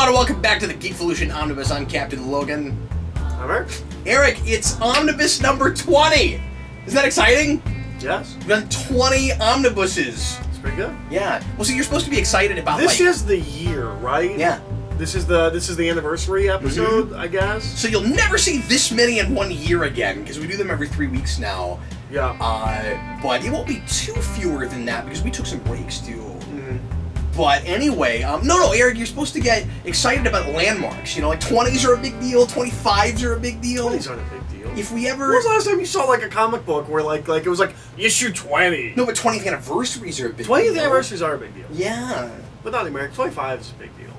everyone, and welcome back to the Geekvolution Omnibus. I'm Captain Logan. I'm Eric. Eric, it's Omnibus number 20! Isn't that exciting? Yes. We've done 20 omnibuses. It's pretty good. Yeah. Well, so you're supposed to be excited about This is the year, right? Yeah. This is the anniversary episode, I guess. So you'll never see this many in 1 year again, because we do them every 3 weeks now. Yeah. But it won't be too fewer than that, because we took some breaks, too. But anyway, no, Eric, you're supposed to get excited about landmarks. You know, like 20s are a big deal, 25s are a big deal. 20s aren't a big deal. If we ever... When was the last time you saw, like, a comic book where, like it was, like, issue 20? No, but 20th anniversaries are a big deal. 20th anniversaries are a big deal. Yeah. But not in America. 25 is a big deal.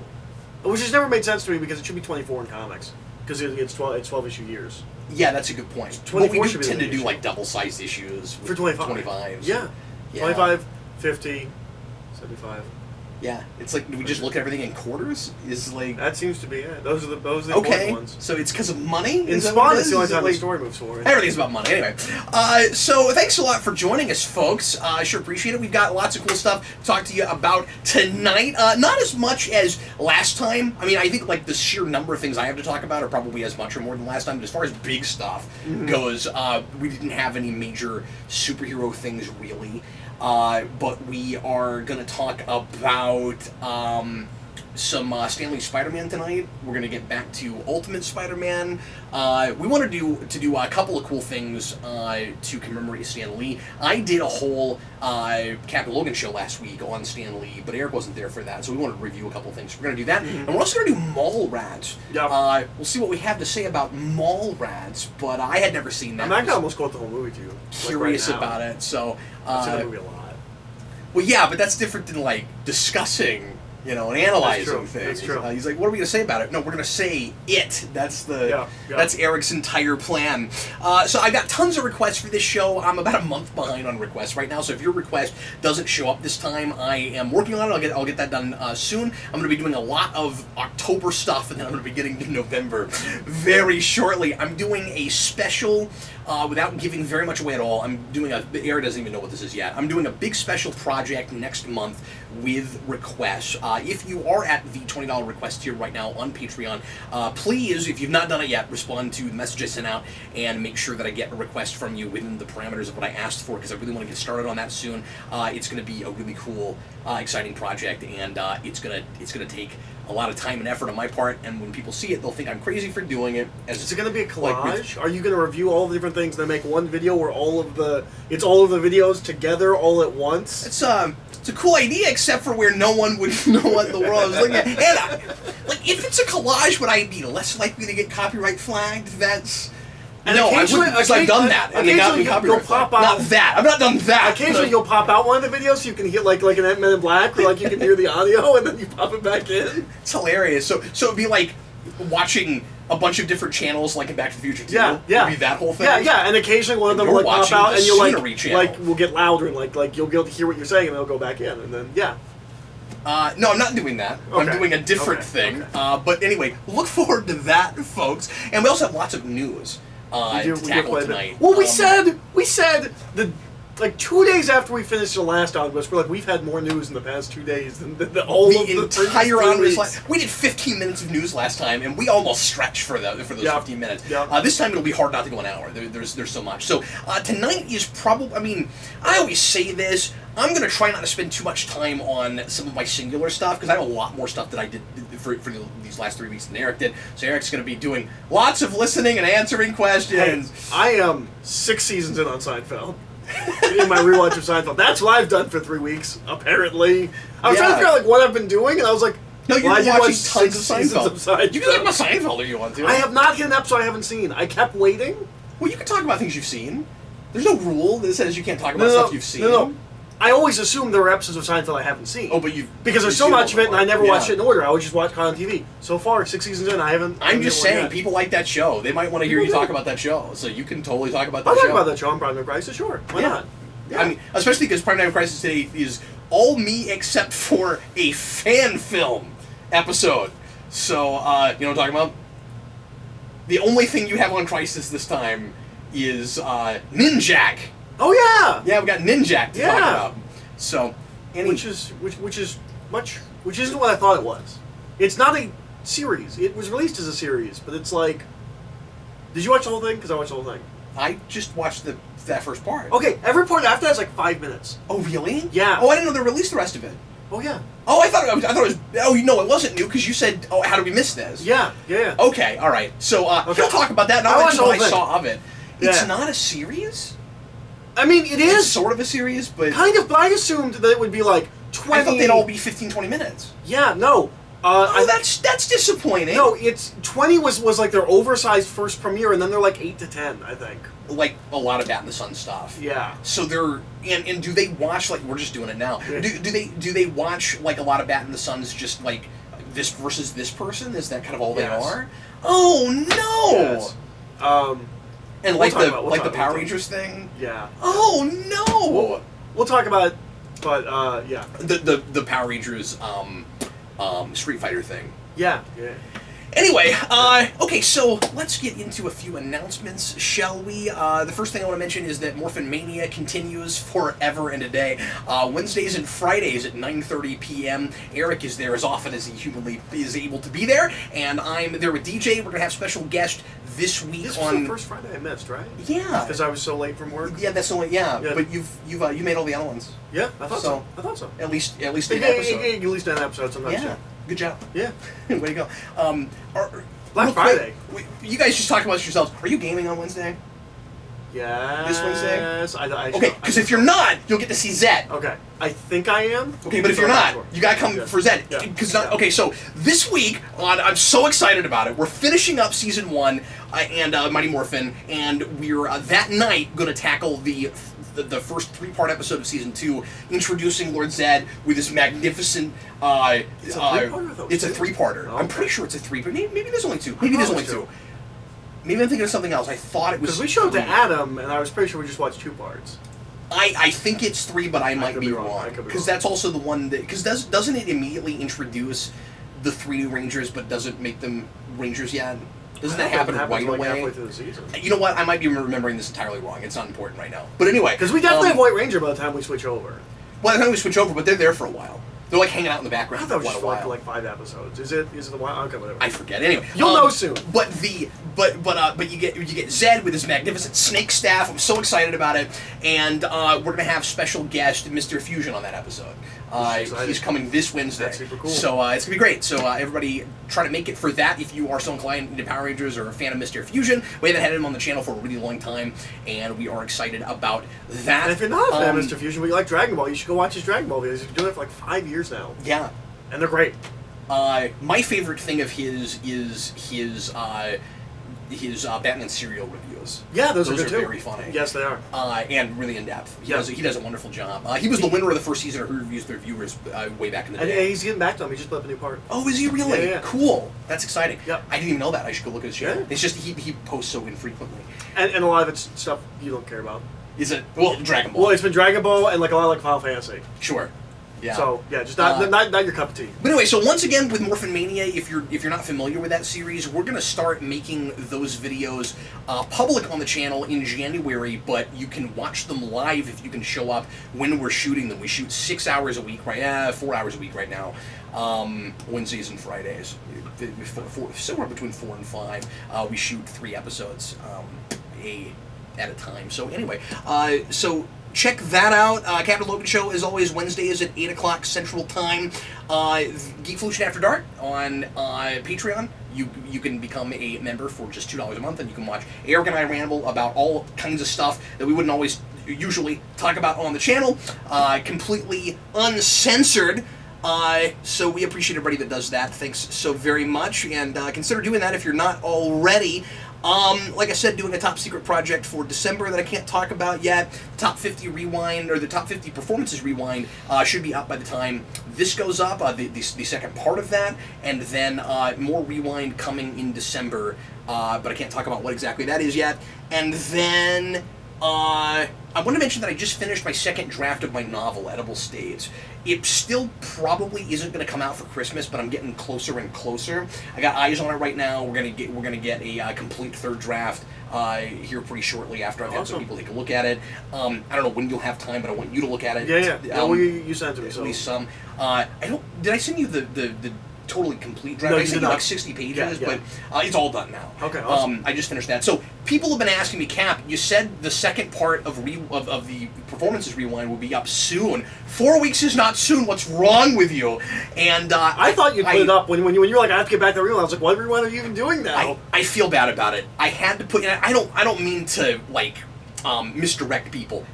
Which has never made sense to me because it should be 24 in comics. Because it's 12 issue years. Yeah, that's a good point. 24 but we should do be tend to the do, issue. like, double-sized issues. For 25. 25s. Yeah. 25, 50, 75. Yeah, it's like, do we just look at everything in quarters? Is like that seems to be it. Those are the okay. important ones. So it's because of money? In Spawn, it's the only time the story moves forward. Everything's about money. Anyway, so thanks a lot for joining us, folks. I sure appreciate it. We've got lots of cool stuff to talk to you about tonight. Not as much as last time. I mean, I think like the sheer number of things I have to talk about are probably as much or more than last time. But as far as big stuff goes, we didn't have any major superhero things really. But we are going to talk about some Stan Lee Spider-Man tonight. We're going to get back to Ultimate Spider-Man. We want to do a couple of cool things to commemorate Stan Lee. I did a whole Captain Logan show last week on Stan Lee, but Eric wasn't there for that, so we wanted to review a couple of things. We're going to do that, and we're also going to do Mallrats. Yep. We'll see what we have to say about Mallrats, but I had never seen that. I can almost quote the whole movie to you. Curious about it, so... I've seen the movie a lot. Well, yeah, but that's different than, like, discussing, you know, and analyzing things. That's true. He's like, what are we going to say about it? No, we're going to say it. That's the that's Eric's entire plan. So I've got tons of requests for this show. I'm about a month behind on requests right now, so if your request doesn't show up this time, I am working on it. I'll get that done soon. I'm going to be doing a lot of October stuff, and then I'm going to be getting to November very shortly. I'm doing a special... without giving very much away at all, Eric doesn't even know what this is yet. I'm doing a big special project next month with requests. If you are at the $20 request tier right now on Patreon, please, if you've not done it yet, respond to the message I sent out and make sure that I get a request from you within the parameters of what I asked for, because I really want to get started on that soon. It's going to be a really cool, exciting project, and it's going to take a lot of time and effort on my part, and when people see it, they'll think I'm crazy for doing it. Is it going to be a collage? Are you going to review all the different things and then make one video where all of the videos together all at once? It's a cool idea, except for where no one would know what in the world I was looking at. And like, if it's a collage, would I be less likely to get copyright flagged? That's... No, I wouldn't, because I've done that, and they got me copyright flagged. Not that. I've not done that. Occasionally you'll pop out one of the videos so you can hear like an Men in Black, or like you can hear the audio, and then you pop it back in. It's hilarious. So it'd be like watching a bunch of different channels, like in Back to the Future 2. Yeah. It'd be that whole thing. Yeah, and occasionally one of them will like pop out, and you'll like will get louder, and like you'll be able to hear what you're saying, and it'll go back in, and then no, I'm not doing that. Okay. I'm doing a different thing. Okay. But anyway, look forward to that, folks. And we also have lots of news to tackle tonight. Well, we said the like 2 days after we finished the last Omnibus, we're like, we've had more news in the past 2 days than all of the entire Omnibus. We did 15 minutes of news last time, and we almost stretched for those 15 minutes. This time it'll be hard not to go an hour. There's so much. So tonight is probably. I mean, I always say this. I'm going to try not to spend too much time on some of my singular stuff, because I have a lot more stuff that I did for these last 3 weeks than Eric did. So Eric's going to be doing lots of listening and answering questions. Hey, I am 6 seasons in on Seinfeld. In my rewatch of Seinfeld. That's what I've done for 3 weeks, apparently. I was trying to figure out like what I've been doing, and I was like, no, you're watching tons of Seinfeld. You can talk about Seinfeld if you want to. I have not hit an episode I haven't seen. I kept waiting. Well, you can talk about things you've seen. There's no rule that says you can't talk about stuff you've seen. No. I always assume there are episodes of Seinfeld I haven't seen. Oh, but you've... Because there's so much of it, and I never watched it in order. I always just watch it on TV. So far, 6 seasons in, I haven't... I'm just saying, people like that show. They might want to hear you talk about that show. So you can totally talk about that show. I'll talk about that show on Prime Time Crisis, sure. Why not? Yeah. I mean, especially because Prime Time Crisis today is all me except for a fan film episode. So, you know what I'm talking about? The only thing you have on Crisis this time is Ninjak. Oh, yeah! Yeah, we got Ninjak to talk about. So, which isn't what I thought it was. It's not a series. It was released as a series, but it's like... Did you watch the whole thing? Because I watched the whole thing. I just watched that first part. Okay, every part after that is like 5 minutes. Oh, really? Yeah. Oh, I didn't know they released the rest of it. Oh, yeah. Oh, I thought it was... Oh, no, it wasn't new, because you said, oh, how did we miss this? Yeah. Okay, all right. So, we'll talk about that. Not what I saw of it. Yeah. It's not a series? I mean, it is. It's sort of a series, but... Kind of, but I assumed that it would be like 20... I thought they'd all be 15, 20 minutes. Yeah, no. That's disappointing. No, it's 20 was like their oversized first premiere, and then they're like 8 to 10, I think. Like a lot of Bat in the Sun stuff. Yeah. So they're and do they watch, like, we're just doing it now? Yeah. Do they watch like a lot of Bat in the Sun's just like this versus this person? Is that kind of all they are? Oh no. Yes. And we'll like the Power Rangers thing. Yeah. Oh no. We'll talk about it, but yeah. The Power Rangers Street Fighter thing. Yeah. Anyway, okay, so let's get into a few announcements, shall we? The first thing I want to mention is that Morphin Mania continues forever and a day. Wednesdays and Fridays at 9:30 p.m. Eric is there as often as he humanly is able to be there, and I'm there with DJ. We're going to have special guest this week this on... was the first Friday I missed, right? Yeah. Because I was so late from work? Yeah, that's the way, yeah. But you made all the other ones. Yeah, I thought so. At least an episode. At least an episode sometimes, yeah. Good job. Yeah. Way to go. Black Friday. You guys just talk amongst yourselves. Are you gaming on Wednesday? Yeah. This Wednesday? Okay, because if you're not, you'll get to see Zed. Okay. I think I am. Okay, but if you're not, you gotta come for Zed. Okay, so this week, I'm so excited about it. We're finishing up Season 1 and Mighty Morphin, and we're that night going to tackle the first 3-part episode of Season 2, introducing Lord Zed with this magnificent... it's a 3-parter? It's a 3-parter. Okay. I'm pretty sure it's a 3-parter. Maybe there's only 2. Maybe there's only 2. Maybe I'm thinking of something else. I thought it was... Because we showed to Adam, and I was pretty sure we just watched 2 parts. I think it's 3, but I might be wrong. Because that's also the one that... Because doesn't it immediately introduce the 3 new Rangers, but doesn't make them Rangers yet? Doesn't that happen right away? Halfway through the season. You know what? I might be remembering this entirely wrong. It's not important right now. But anyway... Because we definitely have White Ranger by the time we switch over. Well, by the time we switch over, but they're there for a while. They're like hanging out in the background. I thought it was just for like 5 episodes. Is it the one? Okay, whatever. I forget. Anyway, you'll know soon. But you get Zed with his magnificent snake staff. I'm so excited about it, and we're gonna have special guest Mr. Fusion on that episode. He's coming this Wednesday. That's super cool. So it's gonna be great. So everybody try to make it for that if you are so inclined into Power Rangers or a fan of Mr. Fusion. We haven't had him on the channel for a really long time, and we are excited about that. And if you're not a fan of Mr. Fusion, but you like Dragon Ball, you should go watch his Dragon Ball videos. He's been doing it for like 5 years now. Yeah. And they're great. My favorite thing of his is his Batman serial reviews. Yeah, those are good too. Very funny. Yes, they are. And really in depth. He does a wonderful job. He was the winner of the first season of Who Reviews Their Viewers way back in the day. And he's getting back to him. He just put up a new part. Oh, is he really? Yeah. Cool. That's exciting. Yep. I didn't even know that. I should go look at his channel. Yeah. It's just he posts so infrequently. And a lot of it's stuff you don't care about. Is it? Well, Dragon Ball. Well, it's been Dragon Ball and like a lot of like Final Fantasy. Sure. Yeah. So yeah, just not your cup of tea. But anyway, so once again with Morphin Mania, if you're not familiar with that series, we're gonna start making those videos public on the channel in January. But you can watch them live if you can show up when we're shooting them. We shoot 6 hours a week, 4 hours a week right now. Wednesdays and Fridays, somewhere between 4 and 5. We shoot 3 episodes at a time. So anyway, check that out. Captain Logan Show, as always, Wednesdays at 8 o'clock Central Time. Geekvolution After Dark on Patreon. You can become a member for just $2 a month, and you can watch Eric and I ramble about all kinds of stuff that we wouldn't always usually talk about on the channel. Completely uncensored. So we appreciate everybody that does that. Thanks so very much, and consider doing that if you're not already. Like I said, doing a top secret project for December that I can't talk about yet. Top 50 Rewind, or the Top 50 Performances Rewind, should be out by the time this goes up, the second part of that, and then more Rewind coming in December, but I can't talk about what exactly that is yet. And then I want to mention that I just finished my second draft of my novel, Edible States. It still probably isn't going to come out for Christmas, but I'm getting closer and closer. I got eyes on it right now. We're gonna get a complete third draft here pretty shortly after I've had some people take a look at it. I don't know when you'll have time, but I want you to look at it. Yeah. Well, you sent it to me. At least some. Did I send you the totally complete draft. No, I you sent did you not. like 60 pages, Yeah. but it's all done now. Okay, awesome. I just finished that. So people have been asking me, Cap, you said the second part of the Performances Rewind will be up soon. 4 weeks is not soon. What's wrong with you? And I thought you'd put it up when you were like, I have to get back to the Rewind. I was like, what Rewind are you even doing now? I feel bad about it. I had to put. I don't mean to like misdirect people.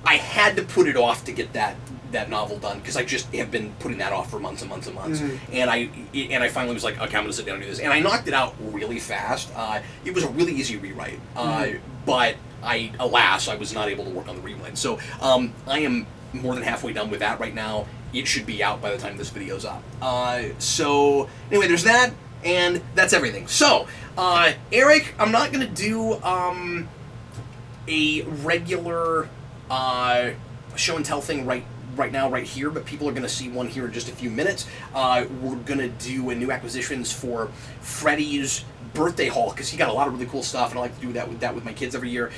I had to put it off to get that novel done because I just have been putting that off for months and months and months. And I finally was like, okay, I'm gonna sit down and do this. And I knocked it out really fast. It was a really easy rewrite, but alas, I was not able to work on the rewind. So I am more than halfway done with that right now. It should be out by the time this video's up. So anyway, there's that, and that's everything. So Eric, I'm not gonna do a regular show and tell thing right now, right here, but people are going to see one here in just a few minutes. We're going to do a new acquisitions for Freddy's birthday haul because he got a lot of really cool stuff, and I like to do that with my kids every year.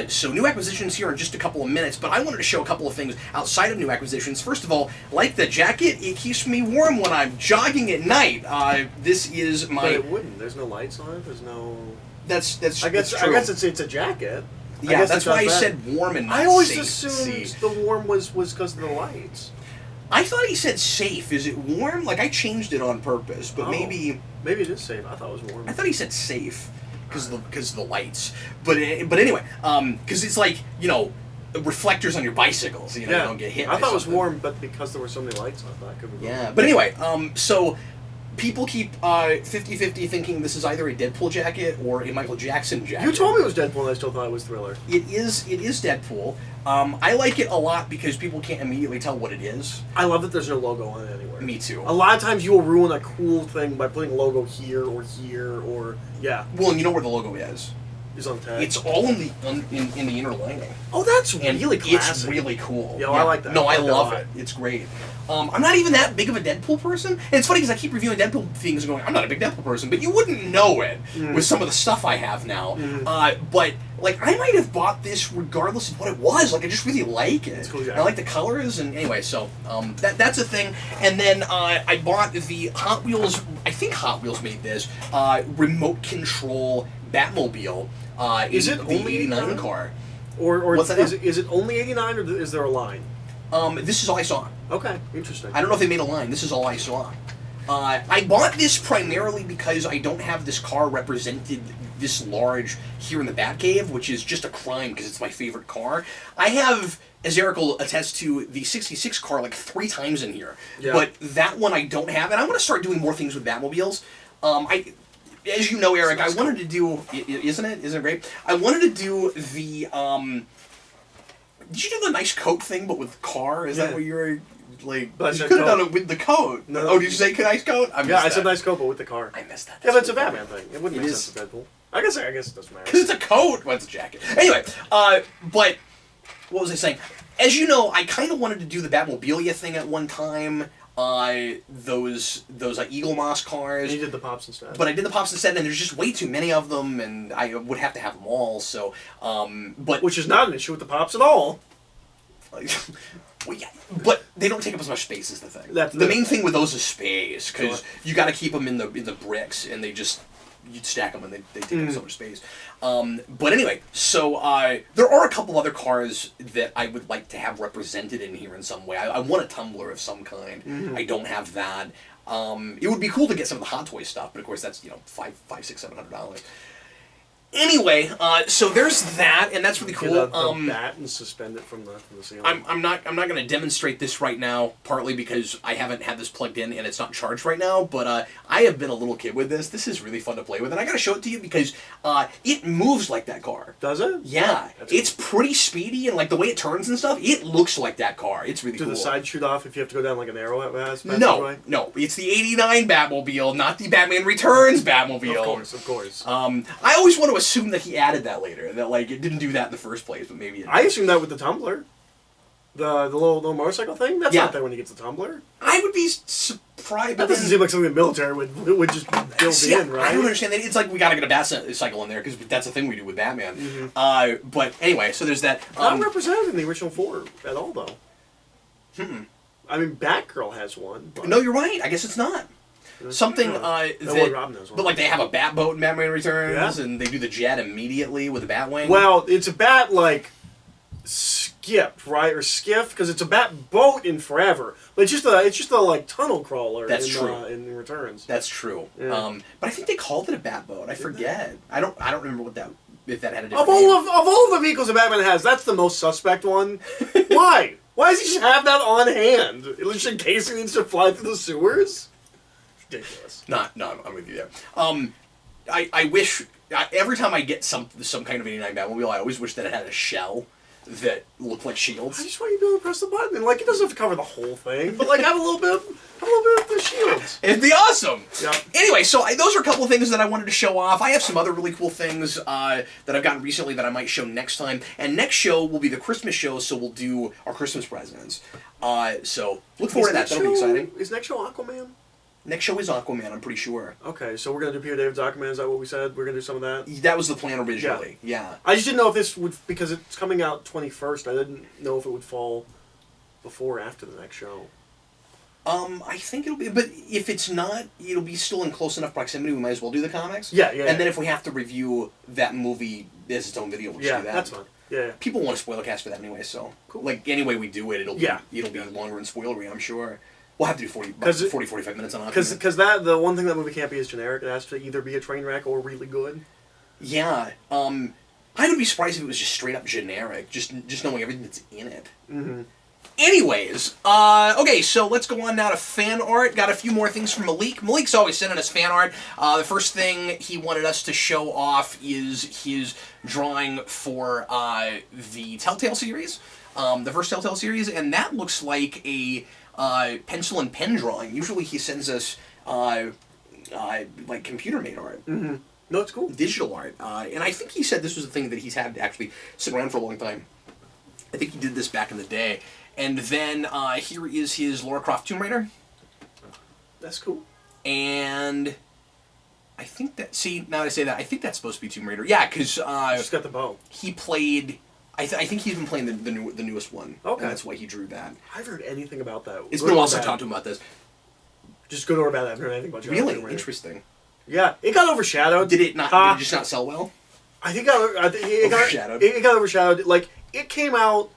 So new acquisitions here in just a couple of minutes, but I wanted to show a couple of things outside of new acquisitions. First of all, like the jacket, it keeps me warm when I'm jogging at night. This is my. But it wouldn't. There's no lights on it. There's no. That's. I guess it's a jacket. Yeah, that's why I said warm and not safe. I always assumed the warm was because of the lights. I thought he said safe. Is it warm? Like, I changed it on purpose, but maybe it is safe. I thought it was warm. I thought he said safe because of the lights. But anyway, because it's like, reflectors on your bicycles. You don't get hit. I thought it was warm, but because there were so many lights, I thought it could be warm. Yeah, but anyway, so. People keep 50-50 thinking this is either a Deadpool jacket or a Michael Jackson jacket. You told me it was Deadpool, and I still thought it was Thriller. It is Deadpool. I like it a lot because people can't immediately tell what it is. I love that there's no logo on it anywhere. Me too. A lot of times you will ruin a cool thing by putting a logo here or yeah. Well, and you know where the logo is. Is on tag. It's all in the inner lining. Oh, that's really classic. It's really cool. Yeah, I like that. No, I love it. It's great. I'm not even that big of a Deadpool person. And it's funny because I keep reviewing Deadpool things and going, I'm not a big Deadpool person, but you wouldn't know it with some of the stuff I have now. But, like, I might have bought this regardless of what it was. Like, I just really like it. It's cool, yeah. I like the colors, and anyway, so that's a thing. And then I bought the Hot Wheels, I think Hot Wheels made this, remote control Batmobile. Is it the only 89 car? Or What's that? Is it only 89 or is there a line? This is all I saw. Okay, interesting. I don't know if they made a line. This is all I saw. I bought this primarily because I don't have this car represented this large here in the Batcave, which is just a crime because it's my favorite car. I have, as Eric will attest to, the 66 car like 3 times in here. Yeah. But that one I don't have, and I want to start doing more things with Batmobiles. As you know, Eric, I wanted to do... Isn't it great? I wanted to do the... did you do the nice coat thing, but with car? Is that what you're... Like, but you could have done it with the coat. No. Oh, did you say nice coat? I said nice coat, but with the car. I missed that. Yeah, but it's a Batman thing. It wouldn't make sense to Deadpool. I guess it doesn't matter. Because it's a coat. Well, it's a jacket. Anyway, but what was I saying? As you know, I kind of wanted to do the Batmobilia thing at one time. Those Eagle Moss cars. And you did the Pops instead. But I did the Pops instead, and there's just way too many of them, and I would have to have them all. So, but which is not an issue with the Pops at all. Well, yeah, but they don't take up as much space as the thing. The main thing with those is space, because you got to keep them in the bricks, and you'd stack them and they take up so much space. But anyway, so there are a couple other cars that I would like to have represented in here in some way. I want a tumbler of some kind. I don't have that. It would be cool to get some of the Hot Toys stuff, but of course that's $500-$700. Anyway, so there's that, and that's really cool. Get a bat and suspend it from the ceiling. I'm not going to demonstrate this right now, partly because I haven't had this plugged in and it's not charged right now. But I have been a little kid with this. This is really fun to play with, and I got to show it to you because it moves like that car. Does it? Yeah, it's pretty speedy, and like the way it turns and stuff, it looks like that car. It's really cool. Do the side shoot off if you have to go down like an arrow? No, it's the '89 Batmobile, not the Batman Returns Batmobile. Of course. I always want to assume that he added that later, that like it didn't do that in the first place, but maybe it did. I assume that with the tumbler, the little motorcycle thing. That's not there when he gets the tumbler. I would be surprised. That doesn't seem like something the military would just build in, right? I don't understand that. It's like we got to get a Batcycle in there because that's a thing we do with Batman. But anyway, so there's that. Not represented in the original 4 at all, though. I mean, Batgirl has one. But... No, you're right. I guess it's not. Something Robin knows one. but like they have a bat boat in Batman Returns, Yeah. and they do the jet immediately with a bat wing. Well, it's a bat skip, right, or skiff, because it's a bat boat in Forever, but it's just a like tunnel crawler. That's in, true. In Returns. That's true. Yeah. But I think they called it a bat boat. I forget. I don't remember what that if that had a Of different name. all the vehicles that Batman has, that's the most suspect one. Why? Why does he just have that on hand? Just in case he needs to fly through the sewers? Ridiculous. No, I'm with you there. I wish every time I get some kind of 89 Batmobile, I always wish that it had a shell that looked like shields. I just want you to be able to press the button. Like, it doesn't have to cover the whole thing, but like have a little bit of the shields. It'd be awesome. Yeah. Anyway, so those are a couple of things that I wanted to show off. I have some other really cool things that I've gotten recently that I might show next time. And next show will be the Christmas show, so we'll do our Christmas presents. So look forward to that. That'll be exciting. Is next show Aquaman? Next show is Aquaman, I'm pretty sure. Okay, so we're going to do Peter David's Aquaman, is that what we said? We're going to do some of that? That was the plan originally, yeah. I just didn't know if this would, because it's coming out 21st, I didn't know if it would fall before or after the next show. I think it'll be, but if it's not, it'll be still in close enough proximity, we might as well do the comics. Yeah. And then if we have to review that movie as its own video, we'll just do that. That's fine. Yeah. People want a spoiler cast for that anyway, so cool. Like any way we do it, it'll be longer and spoilery, I'm sure. We'll have to do 45 minutes on it. Because the one thing that movie can't be is generic. It has to either be a train wreck or really good. Yeah. I would be surprised if it was just straight up generic, just knowing everything that's in it. Mm-hmm. Anyways, okay, so let's go on now to fan art. Got a few more things from Malik. Malik's always sending us fan art. The first thing he wanted us to show off is his drawing for the Telltale series, the first Telltale series, and that looks like a pencil and pen drawing. Usually he sends us like computer-made art. Mm-hmm. No, it's cool. Digital art. And I think he said this was a thing that he's had to actually sit around for a long time. I think he did this back in the day. And then here is his Lara Croft Tomb Raider. That's cool. And I think that, now that I say that, I think that's supposed to be Tomb Raider. Yeah, because just got the bow. He played, I think he's been playing the newest one. Okay. And that's why he drew that. I haven't heard anything about that. It's been a while since I talked to him about this. Just good or bad, I haven't heard anything about Really? Interesting. Yeah, it got overshadowed. Did it just not sell well? I think it got overshadowed. Like, it came out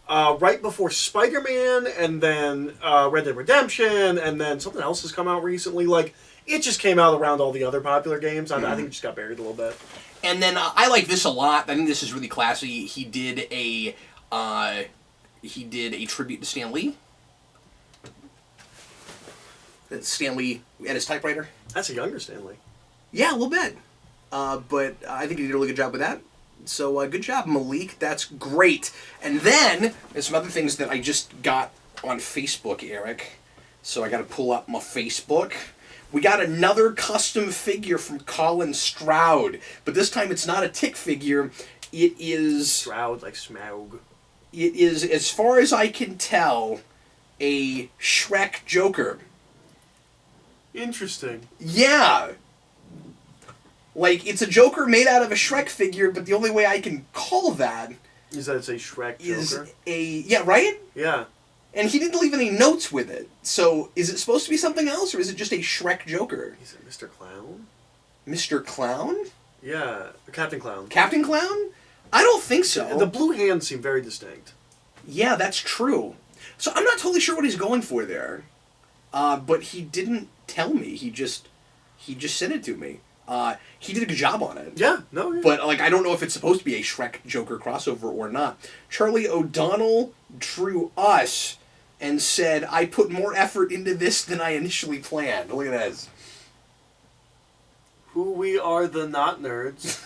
right before Spider-Man, and then Red Dead Redemption, and then something else has come out recently. Like, it just came out around all the other popular games. I think it just got buried a little bit. And then I like this a lot. I think this is really classy. He did a tribute to Stan Lee. Stan Lee at his typewriter. That's a younger Stan Lee. Yeah, a little bit. But I think he did a really good job with that. So good job, Malik. That's great. And then there's some other things that I just got on Facebook, Eric. So I got to pull up my Facebook. We got another custom figure from Colin Stroud. But this time it's not a tick figure. It is... Stroud, like Smaug. It is, as far as I can tell, a Shrek Joker. Interesting. Yeah. Like, it's a Joker made out of a Shrek figure, but the only way I can call that... Is that it's a Shrek Joker? Yeah, right? Yeah. And he didn't leave any notes with it. So, is it supposed to be something else, or is it just a Shrek Joker? Is it Mr. Clown? Mr. Clown? Yeah, Captain Clown. Captain Clown? I don't think so. The blue hands seem very distinct. Yeah, that's true. So, I'm not totally sure what he's going for there. But he didn't tell me. He just sent it to me. He did a good job on it. Yeah, no. Yeah. But, like, I don't know if it's supposed to be a Shrek Joker crossover or not. Charlie O'Donnell drew us and said, I put more effort into this than I initially planned. Look at this. Who we are the not nerds.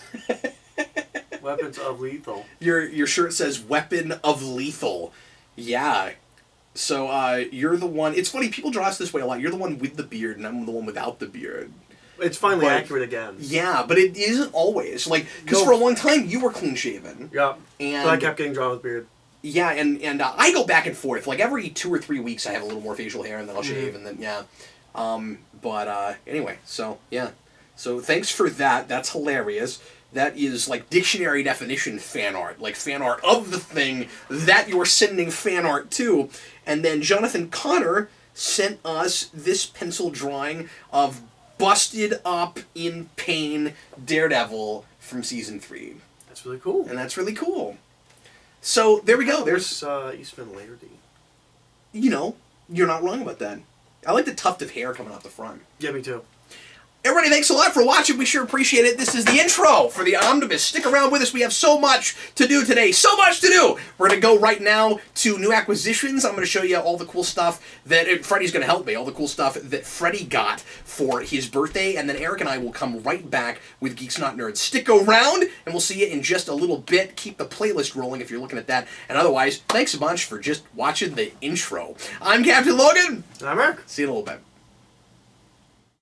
Weapons of lethal. Your shirt says Weapon of Lethal. Yeah. So, you're the one... It's funny, people draw us this way a lot. You're the one with the beard, and I'm the one without the beard. It's finally accurate again. Yeah, but it isn't always. Like, because for a long time, you were clean-shaven. Yeah. And but I kept getting drawn with beard. Yeah, and I go back and forth. Like, every 2 or 3 weeks, I have a little more facial hair, and then I'll shave, and then, yeah. But anyway, so, yeah. So, thanks for that. That's hilarious. That is, like, dictionary definition fan art. Like, fan art of the thing that you're sending fan art to. And then Jonathan Connor sent us this pencil drawing of busted up in pain Daredevil from season 3. That's really cool. And that's really cool. So there we go. There's Eastman Lairdy. You know, you're not wrong about that. I like the tuft of hair coming out the front. Yeah, me too. Everybody, thanks a lot for watching. We sure appreciate it. This is the intro for the Omnibus. Stick around with us. We have so much to do today. So much to do. We're going to go right now to new acquisitions. I'm going to show you all the cool stuff that... Freddie's going to help me. All the cool stuff that Freddie got for his birthday. And then Eric and I will come right back with Geeks Not Nerds. Stick around, and we'll see you in just a little bit. Keep the playlist rolling if you're looking at that. And otherwise, thanks a bunch for just watching the intro. I'm Captain Logan. And I'm Eric. See you in a little bit.